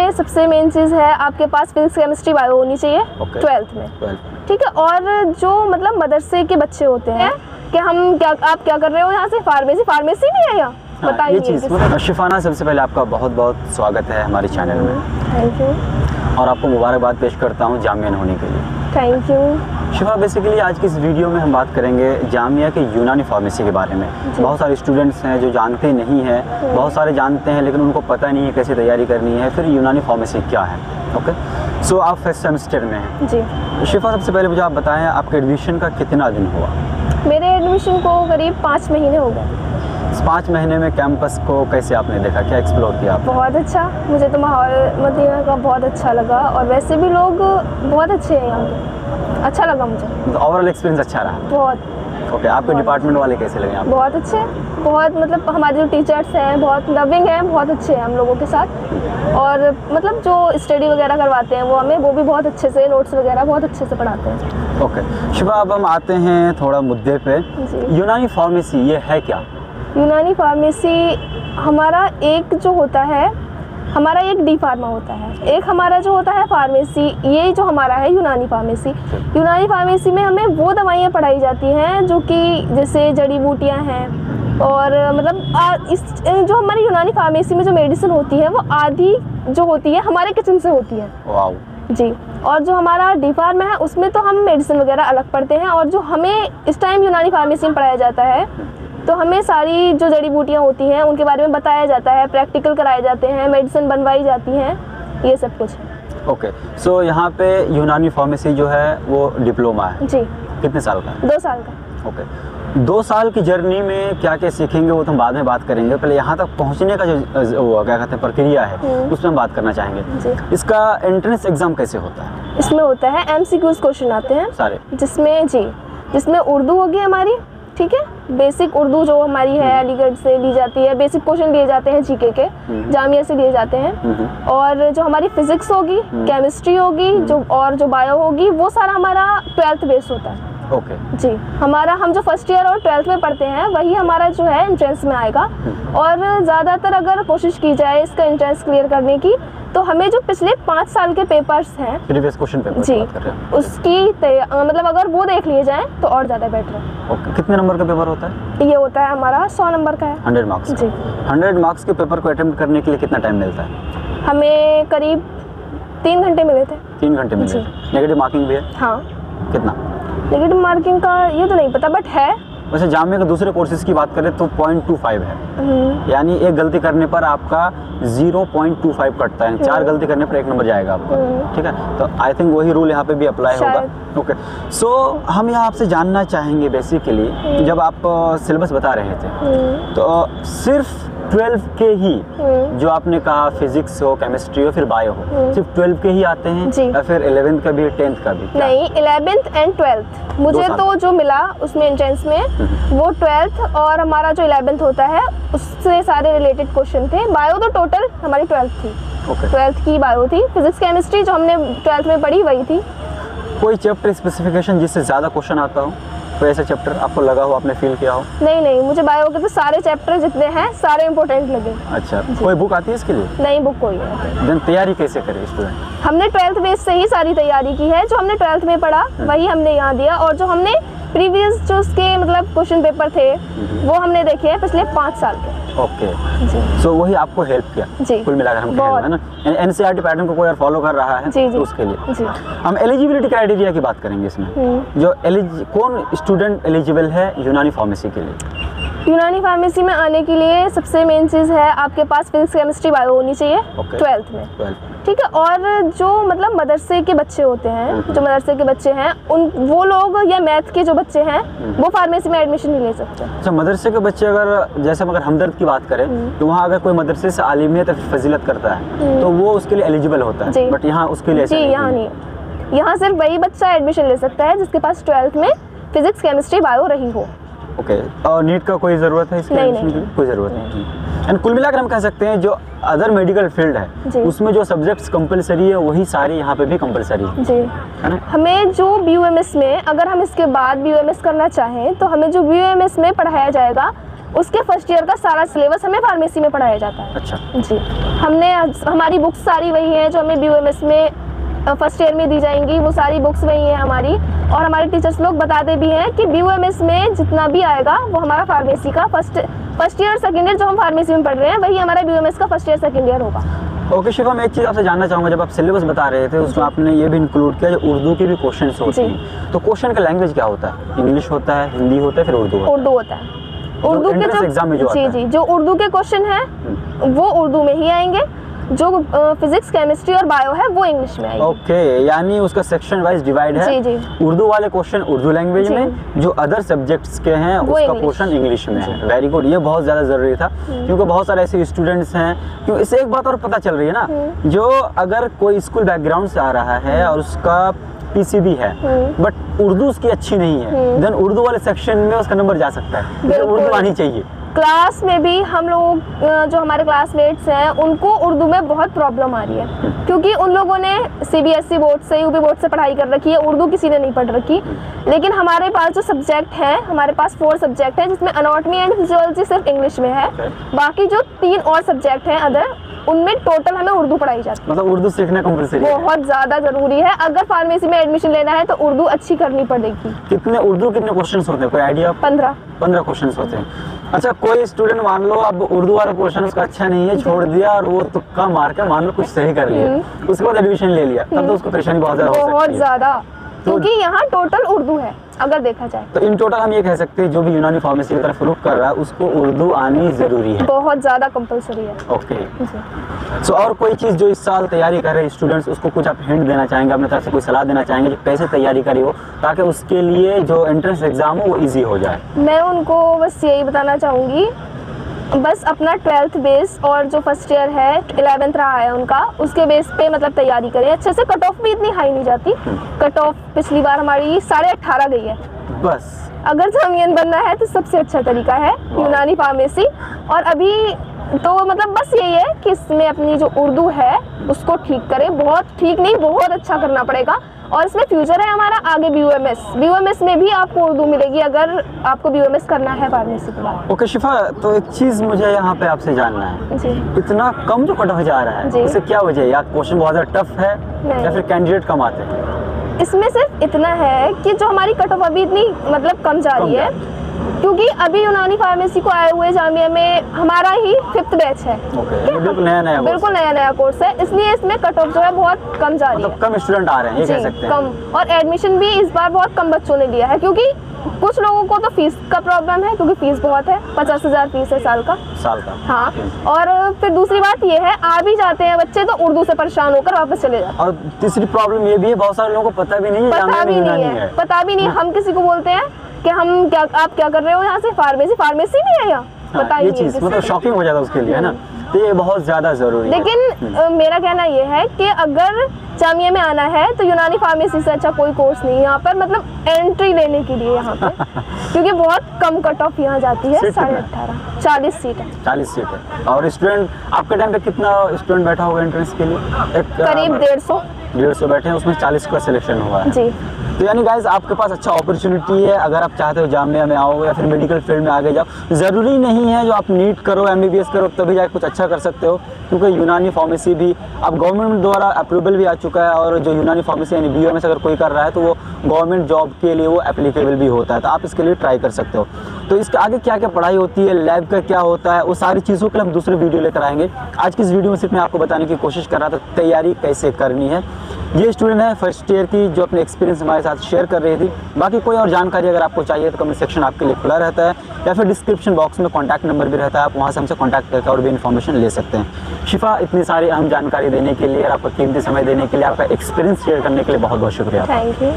लिए सबसे मेन चीज़ है आपके पास फिजिक्स केमिस्ट्री बायो होनी चाहिए 12th में, ठीक है। और जो मतलब मदरसे के बच्चे होते हैं कि आप क्या कर रहे हो यहाँ से, फार्मेसी भी है यहाँ, बताइए। ये चीज़ मतलब शिफाना, सबसे पहले आपका बहुत बहुत स्वागत है हमारे चैनल में। Thank you. और आपको मुबारकबाद पेश करता हूँ जामिया होने के लिए। Thank you. शिफा, बेसिकली आज की इस वीडियो में हम बात करेंगे जामिया के यूनानी फार्मेसी के बारे में। बहुत सारे स्टूडेंट्स हैं जो जानते नहीं हैं, बहुत सारे जानते हैं लेकिन उनको पता नहीं है कैसे तैयारी करनी है, फिर यूनानी फार्मेसी क्या है। ओके, सो आप फर्स्ट सेमेस्टर में हैं जी। शिफा, सबसे पहले मुझे आप बताएं आपके एडमिशन का कितना दिन हुआ? मेरे एडमिशन को करीब 5 महीने हो गए। 5 महीने में कैंपस को कैसे आपने देखा, क्या एक्सप्लोर किया आपने? बहुत अच्छा, मुझे तो माहौल मदीना का बहुत अच्छा लगा और वैसे भी लोग बहुत अच्छे हैं यहाँ के, अच्छा लगा मुझे। ओवरऑल एक्सपीरियंस अच्छा रहा? बहुत। ओके, आपके डिपार्टमेंट वाले कैसे लगे आपको? बहुत अच्छे, बहुत मतलब हमारे जो टीचर्स हैं बहुत लविंग हैं, बहुत अच्छे हैं हम लोगों के साथ। और मतलब जो स्टडी वगैरह करवाते हैं वो भी बहुत अच्छे से, नोट्स वगैरह बहुत अच्छे से पढ़ाते हैं। ओके शिफा, अब हम आते हैं थोड़ा मुद्दे पे। यूनानी फार्मेसी ये है क्या? यूनानी फार्मेसी हमारा एक जो होता है, हमारा एक डी फार्मा होता है, एक हमारा जो होता है फार्मेसी, ये जो हमारा है यूनानी फार्मेसी। यूनानी फार्मेसी में हमें वो दवाइयाँ पढ़ाई जाती हैं जो कि जैसे जड़ी बूटियाँ हैं, और मतलब इस जो हमारी यूनानी फार्मेसी में जो मेडिसिन होती है वो आधी जो होती है हमारे किचन से होती है। वाओ जी। और जो हमारा डी फार्मा है उसमें तो हम मेडिसिन वगैरह अलग पढ़ते हैं, और जो हमें इस टाइम यूनानी फार्मेसी में पढ़ाया जाता है तो हमें सारी जो जड़ी बूटियाँ होती हैं उनके बारे में बताया जाता है, प्रैक्टिकल कराए जाते हैं, मेडिसिन बनवाई जाती हैं, ये सब कुछ। ओके, सो यहाँ पे यूनानी फार्मेसी जो है वो डिप्लोमा है जी। कितने साल का? 2 साल का। ओके, 2 साल की जर्नी में क्या क्या सीखेंगे वो तो हम बाद में बात करेंगे, पहले यहाँ तक पहुँचने का जो वो क्या कहते हैं प्रक्रिया है उसमें हम बात करना चाहेंगे। इसका एंट्रेंस एग्ज़ाम कैसे होता है? इसमें होता है MCQs क्वेश्चन आते हैं सारे, जिसमें उर्दू होगी हमारी, ठीक है, बेसिक उर्दू जो हमारी है अलीगढ़ से ली जाती है, बेसिक क्वेश्चन लिए जाते हैं जीके के, जामिया से लिए जाते हैं। और जो हमारी फिजिक्स होगी, केमिस्ट्री होगी, जो बायो होगी, वो सारा हमारा 12th बेस होता है। ओके जी। हम जो फर्स्ट ईयर और 12th में पढ़ते हैं वही हमारा जो है एंट्रेंस में आएगा। और ज़्यादातर अगर कोशिश की जाए इसका एंट्रेंस क्लियर करने की तो हमें जो पिछले 5 साल के पेपर्स हैं, प्रीवियस क्वेश्चन पेपर जी, उसकी मतलब अगर वो देख लिए जाएं तो और ज़्यादा बेटर है। ओके, कितने नंबर का पेपर होता है? ये होता है हमारा 100 नंबर का है। 100 मार्क्स जी। 100 मार्क्स के पेपर को अटेम्प्ट करने के लिए कितना टाइम मिलता है? हमें करीब 3 घंटे मिले थे। 3 घंटे मिले। नेगेटिव मार्किंग भी है? हाँ। कितना? नेगेटिव मार्किंग का ये तो नहीं पता, बट है। वैसे जामिया के दूसरे कोर्सेज की बात करें तो 0.25 है, यानी एक गलती करने पर आपका 0.25 कटता है, 4 गलती करने पर 1 नंबर जाएगा आपका, ठीक है। तो आई थिंक वही रूल यहाँ पे भी अप्लाई होगा। ओके, सो हम यहाँ आपसे जानना चाहेंगे बेसिकली, जब आप सिलेबस बता रहे थे तो सिर्फ 12 के ही जो आपने कहा फिजिक्स हो, केमिस्ट्री हो, फिर बायो हो, सिर्फ 12 के ही आते हैं या फिर 11th का भी, 10th का भी? नहीं, 11th एंड 12th मुझे तो जो मिला उसमें एंट्रेंस में वो 12th और हमारा जो 11th होता है उससे सारे रिलेटेड क्वेश्चन थे। बायो तो टोटल हमारी 12th थी। 12th की बायो थी। फिजिक्स केमिस्ट्री जो हमने 12th में पढ़ी वही थी। कोई चैप्टर स्पेसिफिकेशन जिससे ज़्यादा क्वेश्चन आता हो, कोई ऐसा चैप्टर आपको लगा हो, आपने फील किया हो? नहीं, मुझे बायो के तो सारे चैप्टर जितने हैं सारे इंपॉर्टेंट लगे। अच्छा, कोई बुक आती है इसके लिए? नहीं, बुक कोई नहीं। देन तैयारी कैसे करे स्टूडेंट? हमने 12th बेस से ही सारी तैयारी की है, जो हमने 12th में पढ़ा वही हमने यहाँ दिया, और जो हमने प्रीवियस जो उसके मतलब क्वेश्चन पेपर थे वो हमने देखे हैं पिछले 5 साल के। ओके, सो वही आपको हेल्प किया कुल मिलाकर हम कहें, है ना? एनसीईआरटी पैटर्न को कोई और फॉलो कर रहा है तो उसके लिए हम एलिजिबिलिटी क्राइटेरिया की बात करेंगे इसमें। जो कौन स्टूडेंट एलिजिबल है यूनानी फार्मेसी के लिए? यूनानी फार्मेसी में आने के लिए सबसे मेन चीज़ है आपके पास फिजिक्स केमिस्ट्री बायो होनी चाहिए 12th में, ठीक है। और जो मतलब मदरसे के बच्चे होते हैं, जो मदरसे के बच्चे हैं वो लोग या मैथ के जो बच्चे हैं वो फार्मेसी में एडमिशन नहीं ले सकते। अच्छा, मदरसे के बच्चे अगर हमदर्द की बात करें तो वहाँ अगर कोई मदरसे से आलिमियत फजीलत करता है तो वो उसके लिए एलिजिबल होता है, बट यहाँ उसके लिए यहाँ नहीं। यहाँ सिर्फ वही बच्चा एडमिशन ले सकता है जिसके पास 12th में फिजिक्स केमिस्ट्री बायो रही हो। ओके, और नीट का कोई ज़रूरत है इसके एडमिशन के लिए? कोई ज़रूरत नहीं। एंड कुल मिलाकर हम कह सकते हैं जो अदर मेडिकल फील्ड है उसमें जो सब्जेक्ट्स कंपलसरी है वही सारे यहाँ पे भी कंपलसरी है ना? हमें जो BUMS में, अगर हम इसके बाद BUMS करना चाहें तो हमें जो BUMS में पढ़ाया जाएगा उसके फर्स्ट ईयर का सारा सिलेबस हमें फार्मेसी में पढ़ाया जाता है। अच्छा जी, हमारी बुक्स सारी वही हैं जो हमें BOMS में फर्स्ट ईयर में दी जाएंगी, वो सारी बुक्स वही हैं हमारी। और हमारे टीचर्स लोग बताते भी हैं कि BOMS में जितना भी आएगा वो हमारा फार्मेसी का फर्स्ट ईयर सेकेंड ईयर जो हम फार्मेसी में पढ़ रहे हैं वही हमारा BOMS का फर्स्ट ईयर सेकेंड ईयर होगा। ओके शिफा, मैं एक चीज़ आपसे जानना चाहूँगा, जब आप सिलेबस बता रहे थे उसमें आपने ये भी इंक्लूड किया जो उर्दू के भी क्वेश्चन होते हैं, तो क्वेश्चन का लैंग्वेज क्या होता है? इंग्लिश होता है, हिंदी होता है, फिर उर्दू होता है। उर्दू के जो एग्जाम में जो उर्दू के क्वेश्चन है वो उर्दू में ही आएंगे, जो फिजिक्स केमिस्ट्री और बायो है वो इंग्लिश में आएगी। ओके, यानी उसका सेक्शन वाइज डिवाइड है। जी। उर्दू वाले क्वेश्चन उर्दू लैंग्वेज में, जो अदर सब्जेक्ट्स के हैं उसका पोर्शन इंग्लिश में है। वेरी गुड, ये बहुत ज़्यादा ज़रूरी था क्योंकि बहुत सारे ऐसे स्टूडेंट्स हैं। क्योंकि इससे एक बात और पता चल रही है ना, जो अगर कोई स्कूल बैकग्राउंड से आ रहा है और उसका PCB है बट उर्दू उसकी अच्छी नहीं है, देन उर्दू वाले सेक्शन में उसका नंबर जा सकता है। उर्दू आनी चाहिए। क्लास में भी हम लोग जो हमारे क्लासमेट्स हैं उनको उर्दू में बहुत प्रॉब्लम आ रही है क्योंकि उन लोगों ने CBSE बोर्ड से, UP बोर्ड से पढ़ाई कर रखी है, उर्दू किसी ने नहीं पढ़ रखी। लेकिन हमारे पास जो सब्जेक्ट है, हमारे पास 4 सब्जेक्ट है जिसमें एनाटॉमी एंड फिजियोलॉजी सिर्फ इंग्लिश में है, बाकी जो 3 और सब्जेक्ट हैं अदर, उनमें टोटल हमें उर्दू पढ़ाई जाती है। मतलब उर्दू सीखना कंपलसरी है, बहुत ज़्यादा ज़रूरी है। अगर फार्मेसी में एडमिशन लेना है तो उर्दू अच्छी करनी पड़ेगी। कितने क्वेश्चंस होते हैं, कोई आइडिया? 15 क्वेश्चंस होते हैं। अच्छा, कोई स्टूडेंट मान लो अब उर्दू वाला क्वेश्चन उसका अच्छा नहीं है, छोड़ दिया और वो तुक्का मार के मान लो कुछ सही कर लिया, उसके बाद एडमिशन ले लिया, तब तो उसको परेशानी बहुत ज़्यादा हो सकती है। बहुत ज़्यादा, क्योंकि यहाँ टोटल उर्दू है अगर देखा जाए तो। इन टोटल हम ये कह सकते हैं जो भी यूनानी फार्मेसी की तरफ रुख कर रहा है उसको उर्दू आनी जरूरी है, बहुत ज़्यादा कंपलसरी है। ओके। सो और कोई चीज़ जो इस साल तैयारी कर रहे स्टूडेंट्स, उसको कुछ आप हिंट देना चाहेंगे, अपने तरफ से कोई सलाह देना चाहेंगे कि कैसे तैयारी करी हो ताकि उसके लिए जो एंट्रेंस एग्जाम हो वो ईजी हो जाए? मैं उनको बस यही बताना चाहूँगी, बस अपना 12th बेस और जो फर्स्ट ईयर है 11th रहा है उनका, उसके बेस पे मतलब तैयारी करें अच्छे से। कट ऑफ भी इतनी हाई नहीं जाती, कट ऑफ पिछली बार हमारी 18.5 गई है बस। अगर जामियन बनना है तो सबसे अच्छा तरीका है यूनानी फार्मेसी। और अभी तो मतलब बस यही है कि इसमें अपनी जो उर्दू है उसको ठीक करें, बहुत ठीक नहीं बहुत अच्छा करना पड़ेगा। और इसमें फ्यूचर है हमारा आगे BOMS में भी आपको उर्दू मिलेगी अगर आपको BOMS करना है फार्मेसी के बाद। ओके शिफा, तो एक चीज़ मुझे यहाँ पे आपसे जानना है जी। इतना कम जो कट ऑफ जा रहा है इससे क्या वजह है? या क्वेश्चन बहुत ज़्यादा टफ है या फिर कैंडिडेट कम आते हैं? इसमें सिर्फ इतना है कि जो हमारी कट ऑफ अभी इतनी मतलब कम जा रही है क्योंकि अभी यूनानी फार्मेसी को आए हुए जामिया में हमारा ही 5th बैच है। बिल्कुल नया कोर्स है, इसलिए इसमें कट ऑफ जो है बहुत कम जा रही है। कम स्टूडेंट आ रहे हैं, ये कह सकते हैं। कम, और एडमिशन भी इस बार बहुत कम बच्चों ने लिया है क्योंकि कुछ लोगों को तो फीस का प्रॉब्लम है क्योंकि फीस बहुत है, 50,000 फीस है साल का। हाँ, और फिर दूसरी बात ये है आ भी जाते हैं बच्चे तो उर्दू से परेशान होकर वापस चले जाते हैं। और तीसरी प्रॉब्लम ये भी है बहुत सारे लोगों को पता भी नहीं है। पता भी नहीं। हम किसी को बोलते हैं कि आप क्या कर रहे हो यहाँ से, फार्मेसी भी है यहाँ, पता ही नहीं। मतलब शॉकिंग हो जाता है उसके लिए, है ना। तो ये बहुत ज़्यादा ज़रूरी है। लेकिन मेरा कहना ये है कि अगर जामिया में आना है तो यूनानी फार्मेसी से अच्छा कोई कोर्स नहीं यहाँ पर, मतलब एंट्री लेने के लिए यहाँ पर क्योंकि बहुत कम कट ऑफ यहाँ जाती है। 18.5 40 सीट है। 40 सीट है। और स्टूडेंट आपके टाइम पे कितना स्टूडेंट बैठा होगा एंट्रेंस के लिए? करीब 150 बैठे हैं, उसमें 40 का सिलेक्शन हुआ है जी। तो यानी गाइस आपके पास अच्छा अपॉर्चुनिटी है अगर आप चाहते हो जामिया में आओ या फिर मेडिकल फील्ड में आगे जाओ। ज़रूरी नहीं है जो आप नीट करो MBBS करो तभी जाके कुछ अच्छा कर सकते हो, क्योंकि यूनानी फार्मेसी भी अब गवर्नमेंट द्वारा अप्रूवल भी आ चुका है और जो यूनानी फार्मेसी यानी BOMS अगर कोई कर रहा है तो वो गवर्नमेंट जॉब के लिए वो एप्लीकेबल भी होता है, तो आप इसके लिए ट्राई कर सकते हो। तो इसके आगे क्या क्या पढ़ाई होती है, लैब का क्या होता है, वो सारी चीज़ों के लिए हम दूसरे वीडियो लेकर आएंगे। आज की इस वीडियो में सिर्फ मैं आपको बताने की कोशिश कर रहा था तैयारी कैसे करनी है। ये स्टूडेंट है फर्स्ट ईयर की जो अपने एक्सपीरियंस हमारे साथ शेयर कर रही थी। बाकी कोई और जानकारी अगर आपको चाहिए तो कमेंट सेक्शन आपके लिए खुला रहता है या फिर डिस्क्रिप्शन बॉक्स में कॉन्टैक्ट नंबर भी रहता है, आप वहाँ से हमसे कॉन्टैक्ट करके और भी इन्फॉर्मेशन ले सकते हैं। शिफा, इतनी सारी अहम जानकारी देने के लिए और आपका कीमती समय देने के लिए, आपका एक्सपीरियंस शेयर करने के लिए बहुत बहुत शुक्रिया। Thank you.